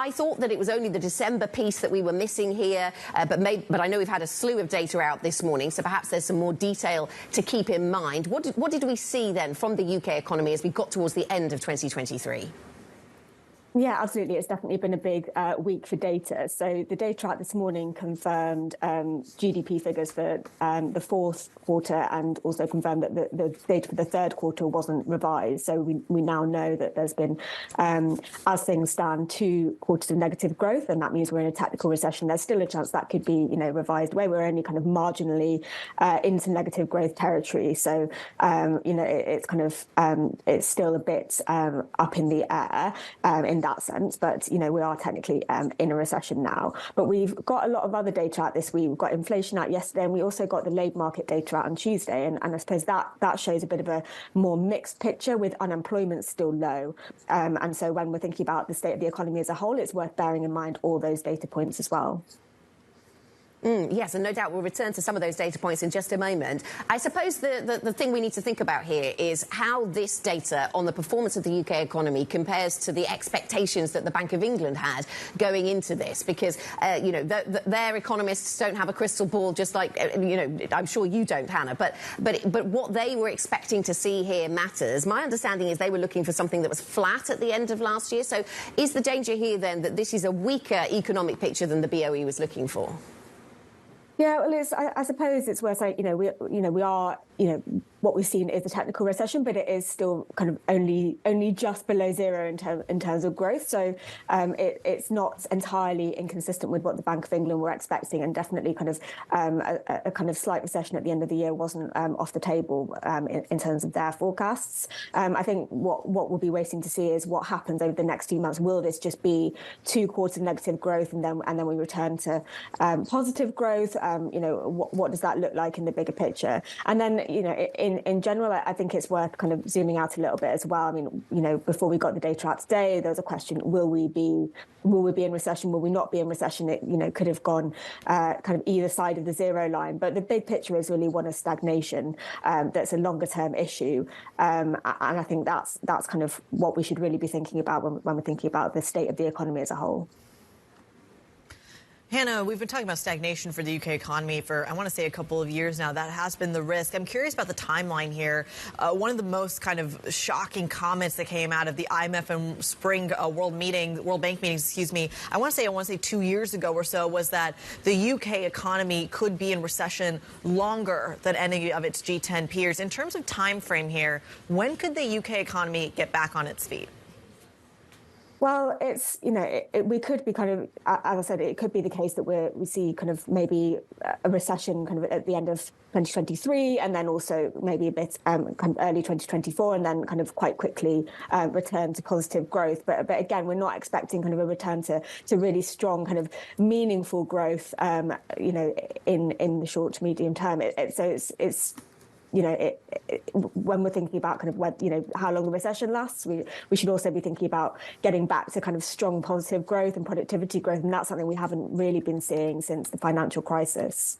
I thought that it was only the December piece that we were missing here, but I know we've had a slew of data out this morning, so perhaps there's some more detail to keep in mind. What did we see then from the UK economy as we got towards the end of 2023? Yeah, absolutely. It's definitely been a big week for data. So the data out this morning confirmed GDP figures for the fourth quarter, and also confirmed that the data for the third quarter wasn't revised. So we now know that there's been, as things stand, 2 quarters of negative growth, and that means we're in a technical recession. There's still a chance that could be, revised away. We're only kind of marginally into negative growth territory. So, it's kind of it's still a bit up in the air in that sense, but we are technically in a recession now. But we've got a lot of other data out this week. We've got inflation out yesterday, and we also got the labour market data out on Tuesday, and I suppose that shows a bit of a more mixed picture, with unemployment still low. And so when we're thinking about the state of the economy as a whole, it's worth bearing in mind all those data points as well. Yes, and no doubt we'll return to some of those data points in just a moment. I suppose the thing we need to think about here is how this data on the performance of the UK economy compares to the expectations that the Bank of England had going into this, because, their economists don't have a crystal ball, just like, I'm sure you don't, Hannah, but what they were expecting to see here matters. My understanding is they were looking for something that was flat at the end of last year. So is the danger here then that this is a weaker economic picture than the BOE was looking for? Yeah, well, I suppose it's worth saying, we are, what we've seen is a technical recession, but it is still kind of only just below zero in terms of growth. So it's not entirely inconsistent with what the Bank of England were expecting, and definitely kind of a kind of slight recession at the end of the year wasn't off the table in terms of their forecasts. I think what we'll be waiting to see is what happens over the next few months. Will this just be 2 quarters of negative growth, and then we return to positive growth? What does that look like in the bigger picture? And then, in general, I think it's worth kind of zooming out a little bit as well. I mean, before we got the data out today, there was a question: will we be in recession? Will we not be in recession? It could have gone kind of either side of the zero line. But the big picture is really one of stagnation. That's a longer term issue, and I think that's kind of what we should really be thinking about when we're thinking about the state of the economy as a whole. Hannah, we've been talking about stagnation for the UK economy for, I want to say, a couple of years now. That has been the risk. I'm curious about the timeline here. One of the most kind of shocking comments that came out of the IMF and Spring World Bank meetings, I want to say 2 years ago or so, was that the UK economy could be in recession longer than any of its G10 peers. In terms of time frame here, when could the UK economy get back on its feet? Well, it's, we could be kind of, as I said, it could be the case that we see kind of maybe a recession kind of at the end of 2023, and then also maybe a bit kind of early 2024, and then kind of quite quickly return to positive growth. But again, we're not expecting kind of a return to really strong kind of meaningful growth, in the short to medium term. When we're thinking about kind of how long the recession lasts, we should also be thinking about getting back to kind of strong positive growth and productivity growth, and that's something we haven't really been seeing since the financial crisis.